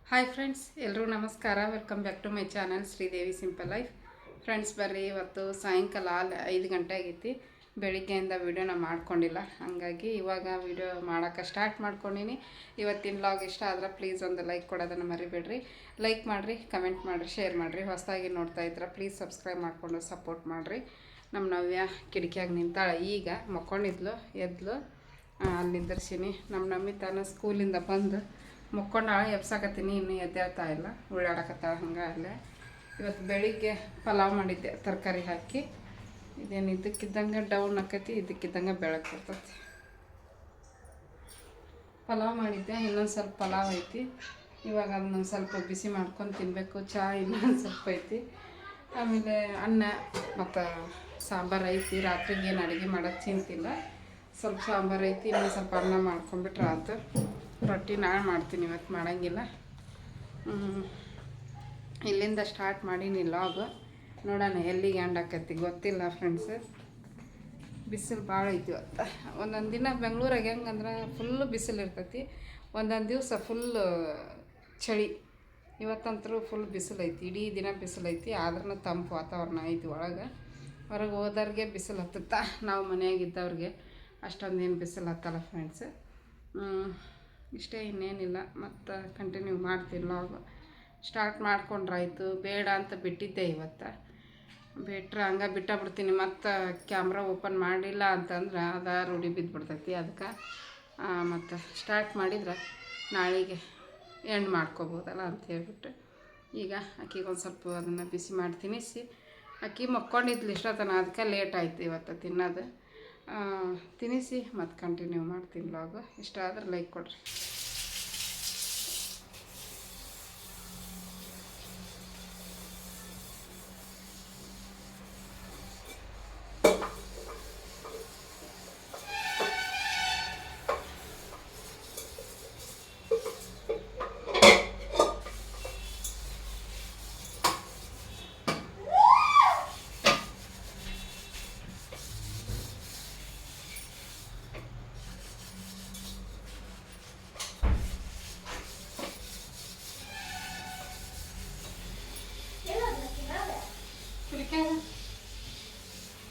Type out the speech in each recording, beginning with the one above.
Hi friends, ಎಲ್ಲರೂ ನಮಸ್ಕಾರ. Welcome back to my channel Sridevi simple life. Friends ಬರ್ರಿ, ಇವತ್ತು ಸಾಯಂಕಾಲ 5 ಗಂಟೆ ಆಗೈತಿ. ಬೆಳಿಗ್ಗೆಯಿಂದ ವೀಡಿಯೋನ ಮಾಡ್ಕೊಂಡಿಲ್ಲ, ಹಾಗಾಗಿ ಇವಾಗ ವೀಡಿಯೋ ಮಾಡೋಕ್ಕೆ ಸ್ಟಾರ್ಟ್ ಮಾಡ್ಕೊಂಡಿನಿ. ಇವತ್ತಿನ ವ್ಲಾಗ್ ಇಷ್ಟ ಆದ್ರೆ ಪ್ಲೀಸ್ ಒಂದು ಲೈಕ್ ಕೊಡೋದನ್ನು ಮರಿಬೇಡ್ರಿ. ಲೈಕ್ ಮಾಡಿರಿ, ಕಮೆಂಟ್ ಮಾಡಿರಿ, ಶೇರ್ ಮಾಡಿರಿ. ಹೊಸದಾಗಿ ನೋಡ್ತಾ ಇದ್ರೆ ಪ್ಲೀಸ್ ಸಬ್ಸ್ಕ್ರೈಬ್ ಮಾಡಿಕೊಂಡು ಸಪೋರ್ಟ್ ಮಾಡಿರಿ. ನಮ್ಮ ನವ್ಯ ಕಿಟಕಿಯಾಗ ನಿಂತಾಳೆ. ಈಗ ಮಕ್ಕೊಂಡಿದ್ಲು, ಎದ್ಲು. ಅಲ್ಲಿ ನಿಂದಿರ್ಸೀನಿ. ನಮ್ಮ ನಮಿತಾನ ಸ್ಕೂಲಿಂದ ಬಂದು ಮುಕ್ಕೊಂಡಾಳೆ. ಎಬ್ಸಾಕತ್ತೀನಿ, ಇನ್ನೂ ಎದ್ದೇಳ್ತಾ ಇಲ್ಲ, ಉಳ್ಳಾಡಕತ್ತಾಳೆ ಹಂಗೆ ಅಲ್ಲೇ. ಇವತ್ತು ಬೆಳಿಗ್ಗೆ ಪಲಾವ್ ಮಾಡಿದ್ದೆ ತರಕಾರಿ ಹಾಕಿ. ಇದೇನು ಇದ್ದಕ್ಕಿದ್ದಂಗೆ ಡೌನ್ ಆಕೈತಿ, ಇದ್ದಕ್ಕಿದ್ದಂಗೆ ಬೆಳಕು ಬರ್ತೈತಿ. ಪಲಾವ್ ಮಾಡಿದ್ದೆ, ಇನ್ನೊಂದು ಸ್ವಲ್ಪ ಪಲಾವ್ ಐತಿ. ಇವಾಗ ಅದನ್ನೊಂದು ಸ್ವಲ್ಪ ಬಿಸಿ ಮಾಡ್ಕೊಂಡು ತಿನ್ನಬೇಕು. ಚಹಾ ಇನ್ನೊಂದು ಸ್ವಲ್ಪ ಐತಿ. ಆಮೇಲೆ ಅನ್ನ ಮತ್ತು ಸಾಂಬಾರು ಐತಿ. ರಾತ್ರಿಗೆ ಏನು ಅಡುಗೆ ಮಾಡೋದು ಚಿಂತಿಲ್ಲ. ಸ್ವಲ್ಪ ಸಾಂಬಾರು ಐತಿ, ಇನ್ನೊಂದು ಸ್ವಲ್ಪ ಅನ್ನ ಮಾಡ್ಕೊಂಬಿಟ್ರೆ ಆಯ್ತು. ರೊಟ್ಟಿ ನಾಳೆ ಮಾಡ್ತೀನಿ, ಇವತ್ತು ಮಾಡೋಂಗಿಲ್ಲ. ಇಲ್ಲಿಂದ ಸ್ಟಾರ್ಟ್ ಮಾಡೀನಿ ಲಾಗು. ನೋಡೋಣ ಎಲ್ಲಿಗೆ ಎಂಡ್ ಆಕೈತಿ ಗೊತ್ತಿಲ್ಲ ಫ್ರೆಂಡ್ಸ್. ಬಿಸಿಲು ಭಾಳ ಐತಿ ಇವತ್ತು. ಒಂದೊಂದು ದಿನ ಬೆಂಗ್ಳೂರಾಗ ಹೆಂಗಂದ್ರೆ ಫುಲ್ಲು ಬಿಸಿಲು ಇರ್ತೈತಿ, ಒಂದೊಂದು ದಿವಸ ಫುಲ್ಲು ಚಳಿ. ಇವತ್ತಂತರೂ ಫುಲ್ ಬಿಸಿಲು ಐತಿ, ಇಡೀ ದಿನ ಬಿಸಿಲು ಐತಿ. ಆದ್ರೂ ತಂಪು ವಾತಾವರಣ ಐತಿ ಒಳಗೆ. ಹೊರಗೆ ಹೋದವ್ರಿಗೆ ಬಿಸಿಲು ಹತ್ತುತ್ತಾ, ನಾವು ಮನೆಯಾಗಿದ್ದವ್ರಿಗೆ ಅಷ್ಟೊಂದೇನು ಬಿಸಿಲು ಹತ್ತಲ್ಲ ಫ್ರೆಂಡ್ಸ್. ಇಷ್ಟೇ, ಇನ್ನೇನಿಲ್ಲ. ಮತ್ತು ಕಂಟಿನ್ಯೂ ಮಾಡ್ತೀನಿ ಲಾಗು. ಸ್ಟಾರ್ಟ್ ಮಾಡ್ಕೊಂಡ್ರಾಯ್ತು. ಬೇಡ ಅಂತ ಬಿಟ್ಟಿದ್ದೆ ಇವತ್ತು. ಬಿಟ್ಟರೆ ಹಂಗೆ ಬಿಟ್ಟಾಬಿಡ್ತೀನಿ. ಮತ್ತು ಕ್ಯಾಮ್ರಾ ಓಪನ್ ಮಾಡಿಲ್ಲ ಅಂತಂದ್ರೆ ಅದು ರೂಢಿ ಬಿದ್ದುಬಿಡ್ತೈತಿ. ಅದಕ್ಕೆ ಮತ್ತು ಸ್ಟಾರ್ಟ್ ಮಾಡಿದ್ರೆ ನಾಳೆಗೆ ಎಂಡ್ ಮಾಡ್ಕೋಬೋದಲ್ಲ ಅಂತ ಹೇಳ್ಬಿಟ್ಟು ಈಗ ಅಕ್ಕಿಗೆ ಒಂದು ಸ್ವಲ್ಪ ಅದನ್ನು ಬಿಸಿ ಮಾಡಿ ತಿನ್ನಿಸಿ. ಅಕ್ಕಿ ಮಕ್ಕೊಂಡಿದ್ಲು ಇಷ್ಟೊತ್ತನ, ಅದಕ್ಕೆ ಲೇಟ್ ಆಯ್ತು ಇವತ್ತು ತಿನ್ನೋದು. ತಿನ್ನಿಸಿ ಮತ್ತು ಕಂಟಿನ್ಯೂ ಮಾಡ್ತೀನಿ ಲಾಗು. ಇಷ್ಟ ಆದ್ರೆ ಲೈಕ್ ಕೊಡ್ರಿ.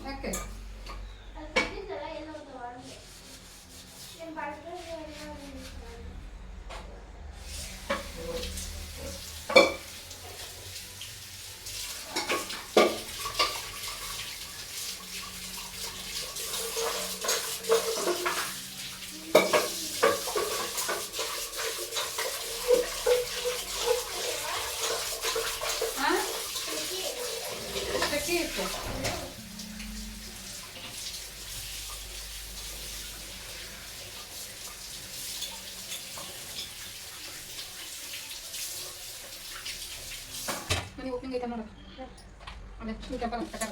ಯಾಕೆ ಅಕ್ಕಿ ಇತ್ತು. ಮನೆ ಓಪನಿಂಗ್ ಐತೆ ನೋಡು. ಅದೇ ಕೆಂಪಲ್ಲ ತಕಾರ.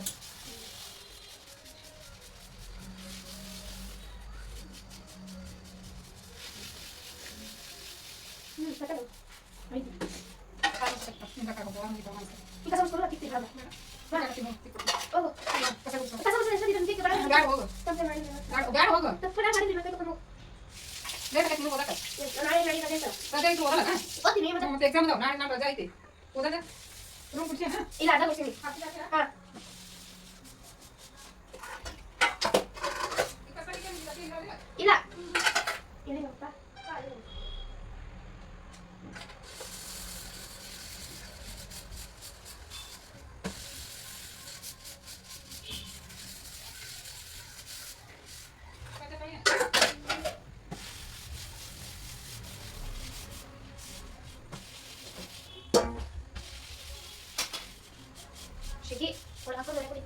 ಎಕ್ಸಾಮ್ ಅದಾವ ನಾಳೆ, ನಾಳೆ ರಜಾ ಐತಿ. ಓದದ ರೂಮ್ ಕುಡ್ಸಿ. ಇಲ್ಲ ಅದ ಕುಡ್ಸಿ. ಹಾಂ ಇಲ್ಲ ಏನೇನಪ್ಪ ಶಿಗಿ ಒಳ ಹಾಕೋದು ಕೊಡಿ.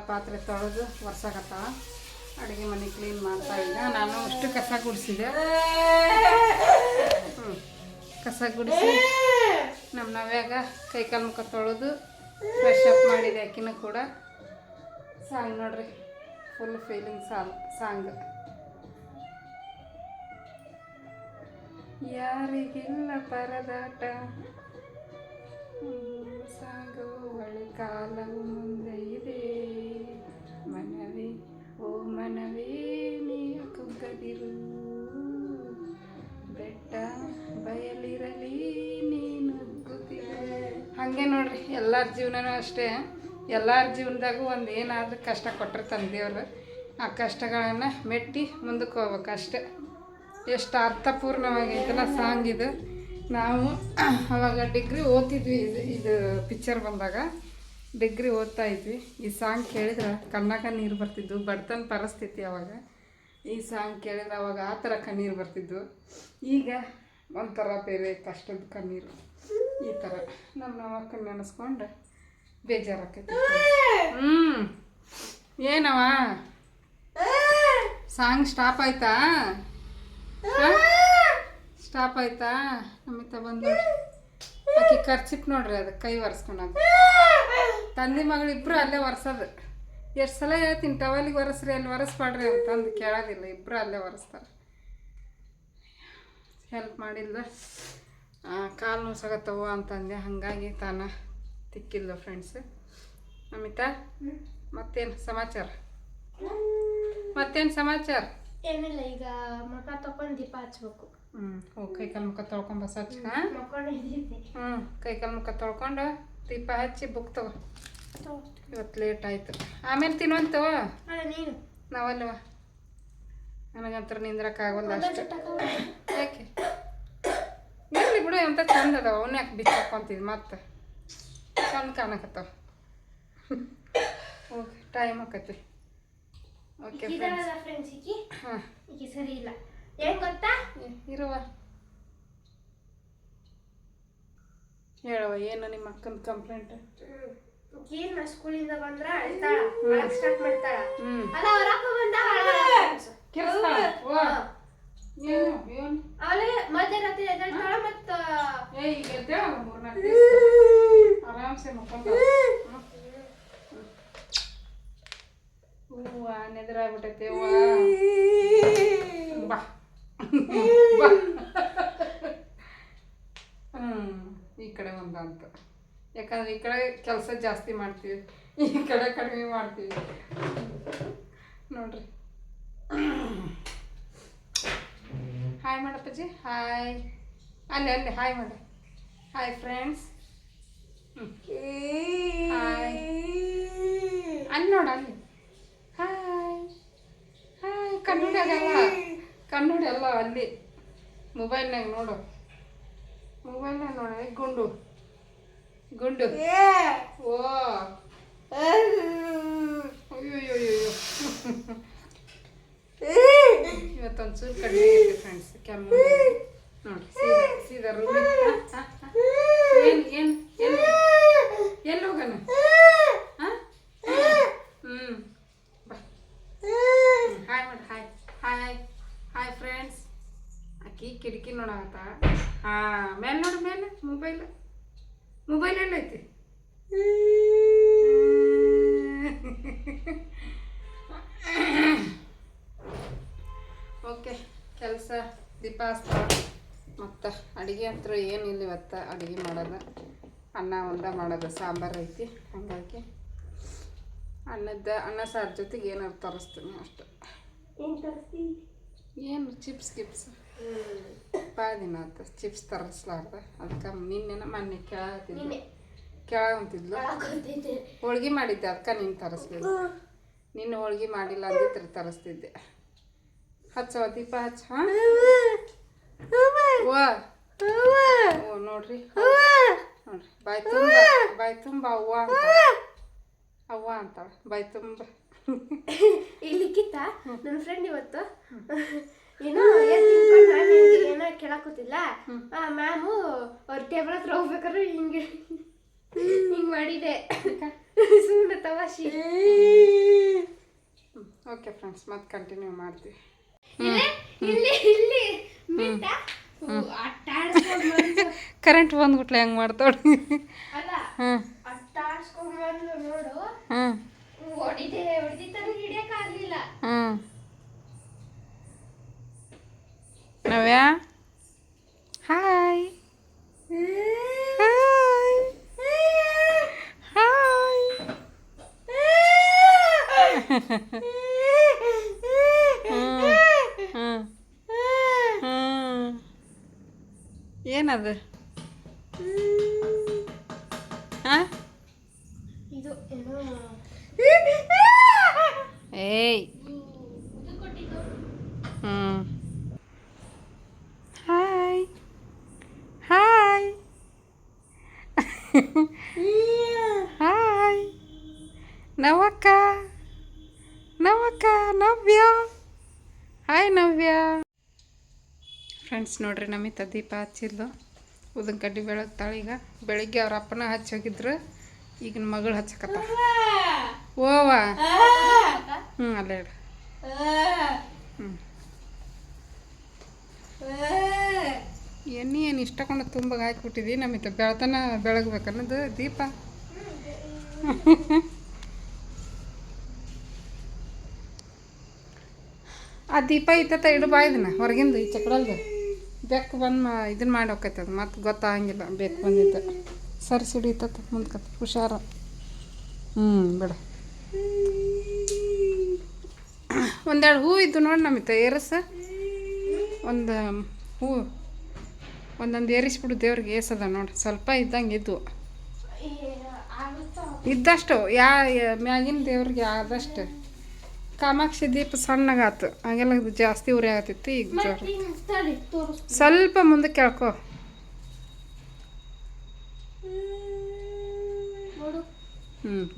ಪಾತ್ರೆ ತೊಳೆದು ಒರ್ಸಾಕತ್ತಾಳ. ಅಡುಗೆ ಮನೆ ಕ್ಲೀನ್ ಮಾಡ್ತಾ ಇದ್ದೆ. ನಾನು ಅಷ್ಟು ಕಸ ಗುಡಿಸಿದೆ. ಕಸ ಗುಡಿಸಿ ನಮ್ಮ ನವ್ಯಾಗ ಕೈಕಾಲು ಮುಖ ತೊಳೆದು ಫ್ರೆಶ್ ಅಪ್ ಮಾಡಿದೆ. ಆಕಿನೂ ಕೂಡ ಸಾಂಗ್ ನೋಡ್ರಿ, ಫುಲ್ ಫೀಲಿಂಗ್ ಸಾಂಗ್. ಯಾರಿಗಿಲ್ಲ ಪರದಾಟ ಸಾಗುವಳು ಕಾಲವು ಮುಂದೆ ಇದೆ. ಮನವೇ ಓ ಮನವೇ ನೀ ಕುಗ್ಗದಿರು, ಬೆಟ್ಟ ಬಯಲಿರಲಿ ನೀನು ನುಗ್ಗುತ್ತಿರು. ಹಾಗೆ ನೋಡ್ರಿ, ಎಲ್ಲರ ಜೀವನನೂ ಅಷ್ಟೇ. ಎಲ್ಲರ ಜೀವನದಾಗೂ ಒಂದು ಏನಾದರೂ ಕಷ್ಟ ಕೊಟ್ಟಿರ್ತಾನೆ ದೇವರು. ಆ ಕಷ್ಟಗಳನ್ನು ಮೆಟ್ಟಿ ಮುಂದಕ್ಕೆ ಹೋಗ್ಬೇಕು ಅಷ್ಟೆ. ಎಷ್ಟು ಅರ್ಥಪೂರ್ಣವಾಗೈತಲ್ಲ ಸಾಂಗ್ ಇದು. ನಾವು ಅವಾಗ ಡಿಗ್ರಿ ಓದ್ತಿದ್ವಿ. ಇದು ಪಿಕ್ಚರ್ ಬಂದಾಗ ಡಿಗ್ರಿ ಓದ್ತಾ ಇದ್ವಿ. ಈ ಸಾಂಗ್ ಕೇಳಿದ್ರೆ ಕಣ್ಣಾಗ ನೀರು ಬರ್ತಿದ್ವು. ಬಡತನ ಪರಿಸ್ಥಿತಿ ಅವಾಗ. ಈ ಸಾಂಗ್ ಕೇಳಿದ್ರೆ ಅವಾಗ ಆ ಥರ ಕಣ್ಣೀರು ಬರ್ತಿದ್ವು. ಈಗ ಒಂಥರ ಬೇರೆ ಕಷ್ಟದ ಕಣ್ಣೀರು. ಈ ಥರ ನಮ್ಮ ಅಕ್ಕನ ನೆನೆಸ್ಕೊಂಡು ಬೇಜಾರಾಕೈತಿ. ಏನವ ಸಾಂಗ್ ಸ್ಟಾಪ್ ಆಯ್ತಾ? ಸ್ಟಾಪ್ ಆಯ್ತಾ? ನಮಿತ ಬಂದು ಆಕಿ ಖರ್ಚಿಪ್ ನೋಡ್ರಿ, ಅದಕ್ಕೆ ಕೈ ಒರೆಸ್ಕೊಂಡಾಗ ತಂದೆ ಮಗಳಿಬ್ರು ಅಲ್ಲೇ ಒರೆಸೋದು. ಎಷ್ಟು ಸಲ ಹೇಳ್ತೀನಿ ಟವಲಿಗೆ ಒರೆಸ್ರಿ, ಅಲ್ಲಿ ಒರೆಸ್ಬಾಡ್ರಿ ಅಂತಂದು ಕೇಳೋದಿಲ್ಲ. ಇಬ್ಬರು ಅಲ್ಲೇ ಒರೆಸ್ತಾರೆ. ಹೆಲ್ಪ್ ಮಾಡಿಲ್ಲ, ಕಾಲು ನೋಸಾಗತ್ತವು ಅಂತಂದೆ. ಹಾಗಾಗಿ ತಾನ ತಿಕ್ಕಿಲ್ಲ ಫ್ರೆಂಡ್ಸ್. ನಮಿತ ಮತ್ತೇನು ಸಮಾಚಾರ? ಏನಿಲ್ಲ, ಈಗ ಮುಖ ತಕೊಂಡು ದೀಪ ಹಚ್ಬೇಕು. ಕೈಕಾಲು ಮುಖ ತೊಳ್ಕೊಂಡು ಬಸ್ ಹಚ್ಚ. ಕೈಕಾಲು ಮುಖ ತೊಳ್ಕೊಂಡು ದೀಪ ಹಚ್ಚಿ ಬುಕ್ ತಗೋ. ಇವತ್ತು ಲೇಟ್ ಆಯ್ತು, ಆಮೇಲೆ ತಿನ್ನುವಂತವ. ನೀನು ನಾವಲ್ಲವ, ನನಗಂತರ ನಿಂದ್ರಕ್ಕಾಗಲ್ಲ ಅಷ್ಟು. ಯಾಕೆ ಇರಲಿ ಬಿಡು, ಎಂತ ಚಂದ ಅದಾವ. ಅವನ್ನ ಯಾಕೆ ಬಿಚ್ಚ ಹಾಕೊಂತಿದ್ ಮತ್ತೆ ಚಂದ ಕಾಣಕತ್ತಾವ. ಓಕೆ, ಟೈಮ್ ಆಕತಿ. ಓಕೆ ಫ್ರೆಂಡ್ಸ್, ಈಗ ಸರಿ ಇಲ್ಲ. ಏನ್ ಗೊತ್ತಾ? ಇರುವ ಹೇಳವ, ಏನು ನಿಮ್ಮ ಅಕ್ಕನ ಕಂಪ್ಲೇಂಟ್? ಏನ್ ಸ್ಕೂಲಿಂದ ಬಂದ್ರ ಅಳ್ತಾಳ, ಅಳಕ್ ಸ್ಟಾರ್ಟ್ ಮಾಡ್ತಾಳ. ಅಲ್ಲ ಹೊರಕ ಬಂದಾಗ ಅವಳೆ ಮಧ್ಯರಾತ್ರಿ ಎದ್ದೇಳ್ತಾಳ. ಮತ್ತ ಈಗ ಎದ್ದೇಳ 3-4 ಆರಾಮ್ಸೆ ಮಕ್ಕೊಂಡ. ಹೂವ ನೆದರಾಗ್ಬಿಟ್ಟೈತೆ. ಬಾ ಈ ಕಡೆ ಒಂದಂತ. ಯಾಕಂದ್ರೆ ಈ ಕಡೆ ಕೆಲಸ ಜಾಸ್ತಿ ಮಾಡ್ತೀವಿ, ಈ ಕಡೆ ಕಡಿಮೆ ಮಾಡ್ತೀವಿ ನೋಡ್ರಿ. ಹಾಯ್ ಮಾಡಪ್ಪಜ್ಜಿ, ಹಾಯ್. ಅಲ್ಲಿ ಹಾಯ್ ಮಾಡ. Hi friends. ಹಾಯ್ ಅಲ್ಲಿ ನೋಡ, ಅಲ್ಲಿ ಹಾಯ್ ಹಾಯ್. ಕಣ್ಣುಡಿ ಅಲ್ಲ, ಅಲ್ಲಿ ಮೊಬೈಲ್ನಾಗ ನೋಡು. ಮೊಬೈಲ್ನಾಗ ನೋಡಿ. ಗುಂಡು ಓ ಅಯ್ಯೋಯ್ಯೋ. ಇವತ್ತೊಂಚೂರು ಕಡಿಮೆ ಐತಿ ಫ್ರೆಂಡ್ಸ್, ಕೆಮ್ಮು ನೋಡಿ. ಸೀದಾ ರೂಮಿ. ಎಲ್ಲಿ ಹೋಗೋಣ? ಬಾ. ಹಾಯ್ ಮಾಡಿ. Hi friends. ಆಕಿ ಕಿಟಕಿ ನೋಡಾಕತ್ತ. ಮೇಲೆ ನೋಡು, ಮೇಲೆ ಮೊಬೈಲ್ ಎಲ್ಲೈತಿ? ಓಕೆ, ಕೆಲಸ ದೀಪ ಹಚ್ತಾಳ. ಮತ್ತು ಅಡುಗೆ ಅಂತೂ ಏನಿಲ್ಲ ಇವತ್ತು. ಅಡುಗೆ ಮಾಡೋದು ಅನ್ನ ಮಾಡೋದು, ಸಾಂಬಾರು ಐತಿ. ಹಾಗಾಗಿ ಅನ್ನ ಸಾರು ಜೊತೆಗೆ ಏನಾದ್ರು ತರಿಸ್ತೀನಿ ಅಷ್ಟು. ಏನು ಚಿಪ್ಸ್ ಭಾಳ ದಿನ ಆಯ್ತು ಚಿಪ್ಸ್ ತರಿಸ್ಲಾರ್ದ. ಅದಕ್ಕೆ ಮೊನ್ನೆ ಕೇಳಂತಿದ್ಲು. ಹೋಳ್ಗೆ ಮಾಡಿದ್ದೆ, ಅದಕ್ಕೆ ನೀನು ತರಿಸ್ಲಿಲ್ಲ. ನಿನ್ನ ಹೋಳ್ಗೆ ಮಾಡಿಲ್ಲ ಅಂದಿದ್ರೆ ತರಿಸ್ತಿದ್ದೆ. ಹಚ್ಚವ ದೀಪ ಹಚ್ಚ. ಓ ನೋಡ್ರಿ ಬಾಯ್ ತುಂಬ ಅವ್ವ ಅಂತಾಳ. ಬಾಯ್ ತುಂಬ ಇಲ್ಲಿಕ್ಕಿತ್ತ ನನ್ನ ಫ್ರೆಂಡ್ ಇವತ್ತು ಏನೋ ಏನೋ ಕೇಳಾಕೂತಿಲ್ಲ. ಮ್ಯಾಮು ಅವ್ರ ಟೇಬಲ್ ಹತ್ರ ಹೋಗ್ಬೇಕಾದ್ರೆ ಹಿಂಗೆ ಮಾಡಿದೆ ಸುಮ್ಮನೆ ತಮಾಷೆ. ಓಕೆ ಫ್ರೆಂಡ್ಸ್, ಮತ್ತೆ ಕಂಟಿನ್ಯೂ ಮಾಡ್ತೀವಿ. ಇಲ್ಲಿ ಬಿಟ್ಟ ಅಟ್ಟ ಆಡ್ಸ್ಕೊಂಡ್ ಬಂದು. ಕರೆಂಟ್ ಬಂದ್ಬಿಟ್ಲೆ ಹೆಂಗೆ ಮಾಡ್ತಾಳೆ. ಅಲ್ಲ ಹಾಂ ಅಟ್ಟ ಆಡ್ಸ್ಕೊಂಡ್ ಬಂದು ನೋಡು. ಹಾಂ ಹೊಡಿತಾನು ಹಿಡಿಯಕ್ ಆಗ್ಲಿಲ್ಲ. ಹಾಂ ನವ್ಯ ಹಾಯ್ ಹಾಯ್ ಹಾಯ್. ಏನದು? ಹಾಂ ಇದು ಏನೋ ಏಯ್ ಇದು ಕೊಟ್ಟಿದ್ದು. ಹಾಯ್ ಹಾಯ್ ಹಾಯ್ ನವಕ್ಕ ನವ್ಯ. ಹಾಯ್ ನವ್ಯ. ಫ್ರೆಂಡ್ಸ್ ನೋಡ್ರಿ, ನಮಿತ ದೀಪ ಹಚ್ಚಿದ್ಲು, ಉದನ್ ಕಡ್ಡಿ ಬೆಳಗ್ತಾಳೆ. ಈಗ ಬೆಳಿಗ್ಗೆ ಅವ್ರ ಅಪ್ಪನ ಹಚ್ಚಿ ಹೋಗಿದ್ರು, ಈಗಿನ ಮಗಳು ಹಚ್ಚಕತ್ತ. ಓವ ಅಲ್ಲೇ ಇಡು. ಎಣ್ಣೆ ಏನು ಇಷ್ಟಕೊಂಡು ತುಂಬ ಹಾಕಿಬಿಟ್ಟಿದ್ದಿ ನಮಿತ. ಬೆಳ್ತನ ಬೆಳಗ್ಬೇಕನ್ನೋದು ದೀಪ. ಆ ದೀಪ ಇತ್ತ ಇಡು ಬಾ, ಇದನ್ನ ಹೊರಗಿಂದ ಈ ಚಕ್ರಲ್ದು ಬೆಕ್ಕು ಬಂದು ಇದನ್ನ ಮಾಡಿ ಹೋಗ್ತೈತೆ. ಅದು ಮತ್ತೆ ಗೊತ್ತಾಗಂಗಿಲ್ಲ ಬೇಕು ಬಂದಿದ್ದ. ಸರಿ ಸಿಡಿತತ್ತ ಮುಂದ್ಕತ್ತ, ಹುಷಾರ. ಬೇಡ. ಒಂದೆರಡು ಹೂ ಇದ್ದು ನೋಡಿ ನಮಿತ, ಏರಸ ಒಂದು ಹೂ ಒಂದೊಂದು ಏರಿಸ್ಬಿಡು ದೇವ್ರಿಗೆ. ಏಸದ ನೋಡಿ, ಸ್ವಲ್ಪ ಇದ್ದಂಗೆ ಇದ್ದು ಇದ್ದಷ್ಟು ಮ್ಯಾಗಿನ ದೇವ್ರಿಗೆ ಆದಷ್ಟು. ಕಾಮಾಕ್ಷಿ ದೀಪ ಸಣ್ಣಗಾತು, ಹಾಗೆಲ್ಲ ಜಾಸ್ತಿ ಉರಿ ಆಗತ್ತಿತ್ತು. ಈಗ ಜೋರು ಸ್ವಲ್ಪ ಮುಂದೆ ಕೇಳ್ಕೊ.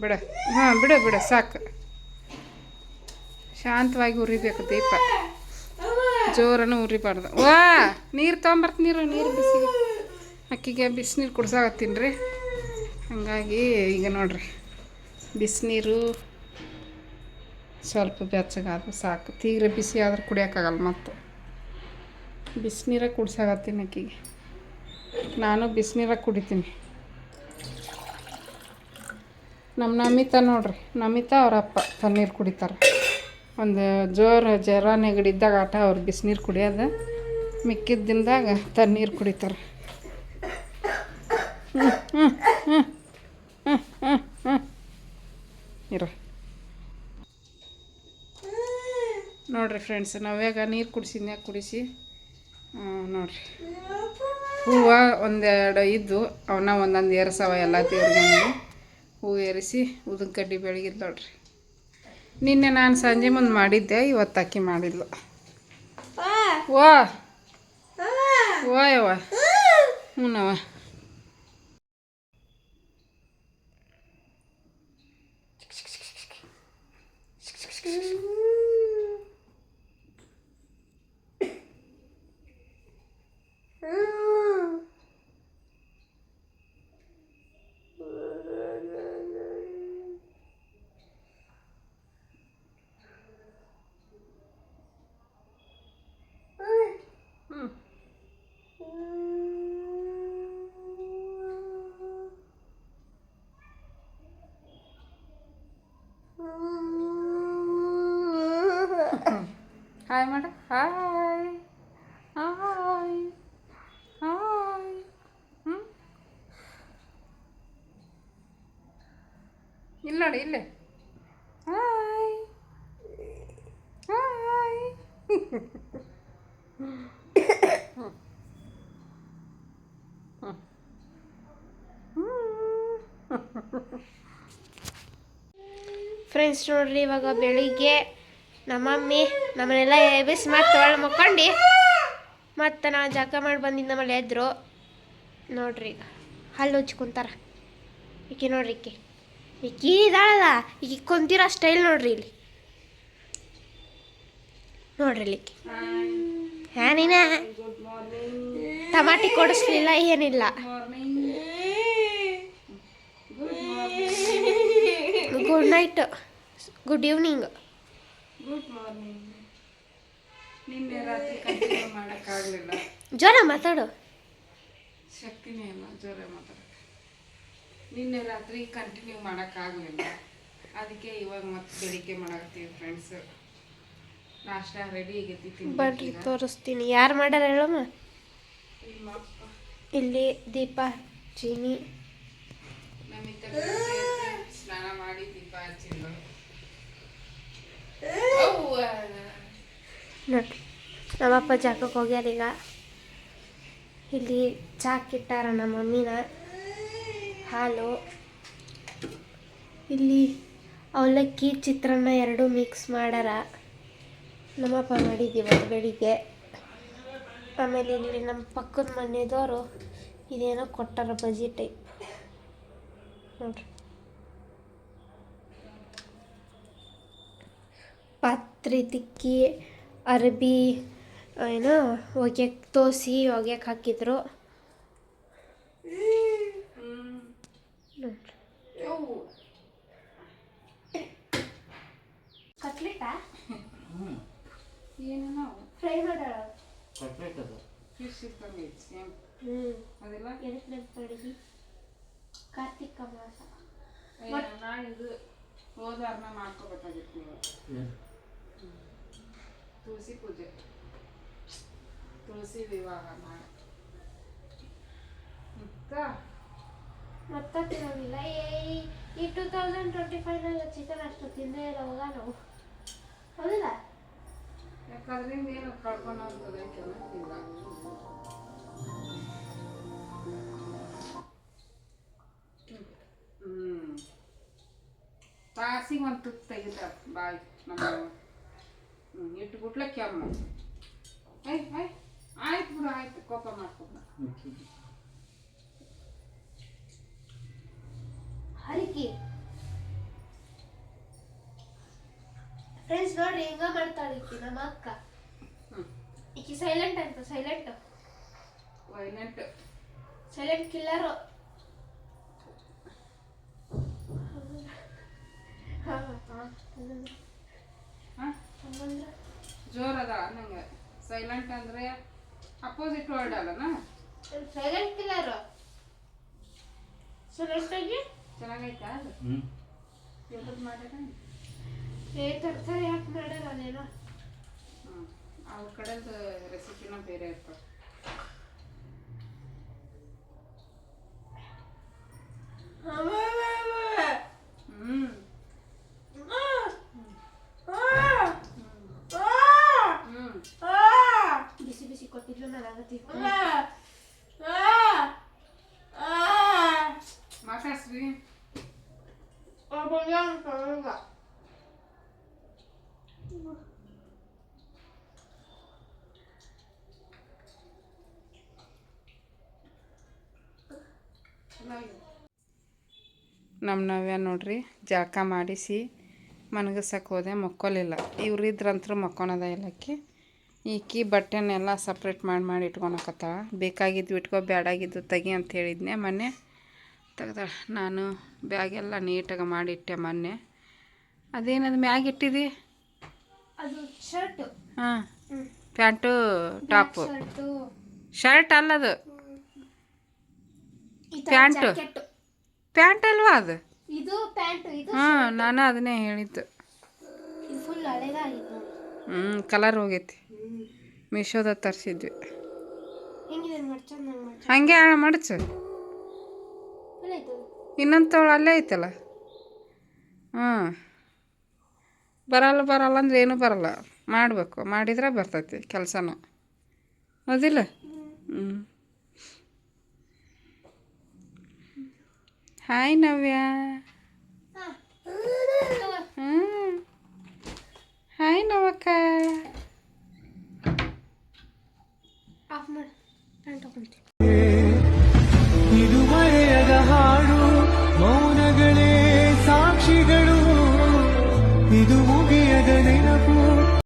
ಬಿಡ. ಹಾಂ ಬಿಡ ಸಾಕು. ಶಾಂತವಾಗಿ ಉರಿಬೇಕು ದೀಪ, ಜೋರನ್ನು ಉರಿಬಾರ್ದು. ವಾ ನೀರು ತೊಗೊಂಬರ್ತೀನಿ, ನೀರು ಬಿಸಿ. ಅಕ್ಕಿಗೆ ಬಿಸಿನೀರು ಕುಡ್ಸಾಕತ್ತೀನಿ ರೀ. ಹಾಗಾಗಿ ಈಗ ನೋಡ್ರಿ, ಬಿಸಿನೀರು ಸ್ವಲ್ಪ ಬೆಚ್ಚಗಾದ್ರೆ ಸಾಕು. ತೀರ ಬಿಸಿ ಆದ್ರೆ ಕುಡಿಯೋಕ್ಕಾಗಲ್ಲ. ಮತ್ತು ಬಿಸಿನೀರ ಕುಡ್ಸಾಕತ್ತೀನಿ ಅಕ್ಕಿಗೆ. ನಾನು ಬಿಸಿನೀರ ಕುಡಿತೀನಿ. ನಮ್ಮ ನಮಿತಾ ನೋಡ್ರಿ, ನಮಿತಾ ಅವ್ರ ಅಪ್ಪ ತಣ್ಣೀರು ಕುಡಿತಾರೆ. ಒಂದು ಜೋರು ಜ್ವರ ನೆಗಡಿ ಇದ್ದಾಗ ಆಟ ಅವ್ರು ಬಿಸಿನೀರು ಕುಡಿಯೋದು. ಮಿಕ್ಕಿದ ದಿನದಾಗ ತಣ್ಣೀರು ಕುಡಿತಾರೆ. ಇರ ನೋಡ್ರಿ ಫ್ರೆಂಡ್ಸ್, ನಾವ್ಯಾಗ ನೀರು ಕುಡಿಸಿದ್ನ್ಯಾಗ ಕುಡಿಸಿ ನೋಡ್ರಿ. ಹೂವು ಒಂದೆರಡು ಇದ್ದು ಅವನ್ನ ಒಂದೊಂದು ಏರ್ಸವ ಎಲ್ಲ ದೇವ್ರಿಗೆ. ಹೂವು ಏರಿಸಿ ಉದನ್ ಕಡ್ಡಿ ಬೆಳಗಿದ್ದು ನೋಡ್ರಿ. ನಿನ್ನೆ ನಾನು ಸಂಜೆ ಮುಂದೆ ಮಾಡಿದ್ದೆ, ಇವತ್ತು ಅಕ್ಕಿ ಮಾಡಿದ್ಲು. ಓ ಯವ್ವ ಹ್ಞೂನವ. ಹಾಯ್ ಮಾಡ. Hi hi hi. ಇಲ್ಲ ನೋಡಿ, ಇಲ್ಲೇ ಹಾಯ್ ಹಾಯ್. ಫ್ರೆಂಡ್ಸ್ ನೋಡ್ರಿ, ಇವಾಗ ಬೆಳಿಗ್ಗೆ ನಮ್ಮ ಮಮ್ಮಿ ನಮ್ಮನ್ನೆಲ್ಲ ಎಬ್ಬಿಸಿ ಮತ್ತೆ ಒಳ್ಳೆ ಮಕ್ಕೊಂಡು ಮತ್ತು ನಾ ಜಳಕ ಮಾಡಿ ಬಂದಿದ್ದು ನಮ್ಮಲ್ಲಿ ಎದ್ರು ನೋಡ್ರಿ. ಈಗ ಹಲ್ಲು ಉಜ್ಕೊಂತಾರ ಈಕೆ. ನೋಡ್ರಿ ಈಕಿ ಇದಾಳಲ್ಲ, ಈಗ ಕುಂತಿರೋ ಸ್ಟೈಲ್ ನೋಡ್ರಿ. ಇಲ್ಲಿ ನೋಡ್ರಿ ಈಕೆ. ನೀನ ಟಮಾಟಿ ಕೊಡಿಸ್ಲಿಲ್ಲ, ಏನಿಲ್ಲ. Good night, good evening. Good morning. ನಿನ್ನೆ ರಾತ್ರಿ ಕಂಟಿನ್ಯೂ ಮಾಡೋಕ್ಕಾಗಲಿಲ್ಲ, ಜ್ವರ ಮಾತಾಡು. ಶಕ್ತಿನೇ ಇಲ್ಲ ಜೋರ ಮಾತಾಡೋಕ್ಕೆ. ನಿನ್ನೆ ರಾತ್ರಿ ಕಂಟಿನ್ಯೂ ಮಾಡೋಕ್ಕಾಗಲಿಲ್ಲ, ಅದಕ್ಕೆ ಇವಾಗ ಮತ್ತೆ ಬೆಳಿಗ್ಗೆ ಮಾಡಾಕತ್ತೀವಿ ಫ್ರೆಂಡ್ಸ್. ನಾಷ್ಟ ರೆಡಿ ಆಗೈತಿ, ಬರ್ರಿ ತೋರಿಸ್ತೀನಿ. ಯಾರು ಮಾಡ್ಯಾರ ಹೇಳಮ್ಮ? ನಿಮ್ಮ ಅಪ್ಪ. ಇಲ್ಲಿ ದೀಪ ಚೀನಿ. ನಮ್ಮಿಂದ ಸ್ನಾನ ಮಾಡಿ ದೀಪ ಹಚ್ಚಿಲ್ಲ. ನೋಡ್ರಿ ನಮ್ಮಪ್ಪ ಜಾಕಕ್ಕೆ ಹೋಗ್ಯಾರ ಈಗ. ಇಲ್ಲಿ ಚಾಕಿಟ್ಟಾರ ನಮ್ಮ ಮಮ್ಮಿನ, ಹಾಲು. ಇಲ್ಲಿ ಅವಲಕ್ಕಿ ಚಿತ್ರಾನ್ನ ಎರಡು ಮಿಕ್ಸ್ ಮಾಡ್ಯಾರ, ನಮ್ಮಪ್ಪ ಮಾಡಿದ್ದೀವತ್ತು ಬೆಳಿಗ್ಗೆ. ಆಮೇಲೆ ಇಲ್ಲಿ ನಮ್ಮ ಪಕ್ಕದ ಮನೆಯದವರು ಇದೇನೋ ಕೊಟ್ಟಾರ ಬಜ್ಜಿ ಟೈಪ್ ನೋಡ್ರಿ. ಪಾತ್ರೆ ತಿಕ್ಕಿ ಅರಬಿ ಏನೋ ಒಗ್ಯಕ್ಕೆ ತೋಸಿ ಒಗ್ಯಕ್ಕೆ ಹಾಕಿದ್ರು ನೋಡ್ರಿ. ಕಟ್ಲೆಟಾ ಏನು ನಾವು ಫ್ರೈ ಮಾಡೋಣ. ಫಿಶ್ ಇದ್ದಂಗೆ ಐತಿ ಸೇಮ್. ಅದೆಲ್ಲ ಎದಕ್ಕೆ ನೆನ್ಪು ಮಾಡಿದ್ವಿ? ಕಾರ್ತಿಕ ಮಾಸ ನಾಳಿದ್ದು ಹೋದಾರ್ನ ಮಾಡ್ಕೋಬೇಕಾಗಿತ್ತು ನೀವು. ತುಳಸಿ ಪೂಜೆ, ತುಳಸಿ ವಿವಾಹ ಮಾಡಿ ಮತ್ತೆ ತಿನ್ನೋದಿಲ್ಲ. ಈ 2025 ಚಿಕನ್ ಅಷ್ಟು ತಿಂದೇ ಇಲ್ಲ ಹೋಗ ನಾವು, ಹೌದಿಲ್ಲ? ಯಾಕಂದ್ರೆ ಏನು ಕಳ್ಕೊಂಡೋಗ್ತದೆ ಇಲ್ಲ. ತಾಸಿಗೆ ಒಂದು ತುತ್ತು ತೆಗಿತಾರೆ ಬಾಯಿ ನಮ್ಮ. ಇಟ್ಟು ಗುಟ್ಲ ಕೆಮ್ಮ. ಆಯ್ತು ಬಿಡು, ಆಯ್ತು, ಕೋಪ ಮಾಡ್ಕೊಂಡ. ಹರಿಕಿ ಫ್ರೆಂಡ್ಸ್ ನೋಡ್ರಿ ಹೆಂಗ ಮಾಡ್ತಾಳೆ ಈಕಿ ನಮ್ಮ ಅಕ್ಕ. ಈಕಿ ಸೈಲೆಂಟ್ ಅಂತ, ಸೈಲೆಂಟ್ ವೈಲೆಂಟ್, ಸೈಲೆಂಟ್ ಕಿಲ್ಲರು. ಜೋರದ ನಂಗೆ. ಸೈಲೆಂಟ್ ಅಂದ್ರೆ ಅಪೋಸಿಟ್ ವರ್ಡ್ ಅಲ್ಲನಾ? Silent killer. ಸೈಲೆಂಟ್ ಆಗಿ ಚೆನ್ನಾಗೈತಾ ಅದು? ಇವತ್ತು ಮಾಡ್ಯಾರ ತರ್ತಾರೆ ಯಾಕೆ ಮಾಡ್ಯಾರ ಅದೇನೋ. ಅವ್ರ ಕಡೆದು ರೆಸಿಪಿನ ಬೇರೆ ಇರ್ತಾರೆ. ಬಿಸಿ ಬಿಸಿ ಕೊಟ್ಟಿದ್ರು ನನಗತ್ತಿ ಮಾತಾಡ್ಸ್ರಿ. ನಮ್ಮ ನವ್ಯ ನೋಡ್ರಿ ಜಳಕ ಮಾಡಿಸಿ ಮನಗಸಕ್ಕೆ ಹೋದೆ, ಮಕ್ಕೊಲಿಲ್ಲ. ಇವ್ರಿದ್ರಂತೂ ಮಕ್ಕೊಳದ ಇಲ್ಲಕ್ಕೆ. ಈಕಿ ಬಟ್ಟೆನೆಲ್ಲ ಸಪ್ರೇಟ್ ಮಾಡಿ ಇಟ್ಕೊಳಕತ್ತಾಳ. ಬೇಕಾಗಿದ್ದು ಇಟ್ಕೊ, ಬ್ಯಾಡಾಗಿದ್ದು ತೆಗಿ ಅಂತ ಹೇಳಿದ್ನೆ ಮೊನ್ನೆ. ತೆಗ್ದಾಳ. ನಾನು ಬ್ಯಾಗೆಲ್ಲ ನೀಟಾಗಿ ಮಾಡಿಟ್ಟೆ ಮೊನ್ನೆ. ಅದೇನದು ಮ್ಯಾಗ ಇಟ್ಟಿದಿ? ಅದು ಶರ್ಟ್. ಹಾಂ, ಪ್ಯಾಂಟು ಟಾಪು. ಶರ್ಟ್ ಅಲ್ಲದು, ಪ್ಯಾಂಟು. ಪ್ಯಾಂಟ್ ಅಲ್ವಾ ಅದು? ಇದು ಪ್ಯಾಂಟ್. ಇದು ಹಾಂ, ನಾನು ಅದನ್ನೇ ಹೇಳಿದ್ದು. ಫುಲ್ ಹಳೆದಾಗಿತ್ತು. ಕಲರ್ ಹೋಗೈತಿ. ಮೀಶೋದಾಗ ತರಿಸಿದ್ವಿ. ಹೆಂಗಿದೆ ಮಡ್ಚ? ಹಾಗೆ ಮಡಚು. ಇನ್ನೊಂದು ತವಳು ಅಲ್ಲೇ ಐತಲ್ಲ. ಬರಲ್ಲ ಅಂದ್ರೆ ಏನೂ ಬರಲ್ಲ. ಮಾಡಬೇಕು, ಮಾಡಿದ್ರೆ ಬರ್ತೈತಿ ಕೆಲಸನೂ, ಹೌದಿಲ್ಲ? ಹಾಯ್ ನವ್ಯ.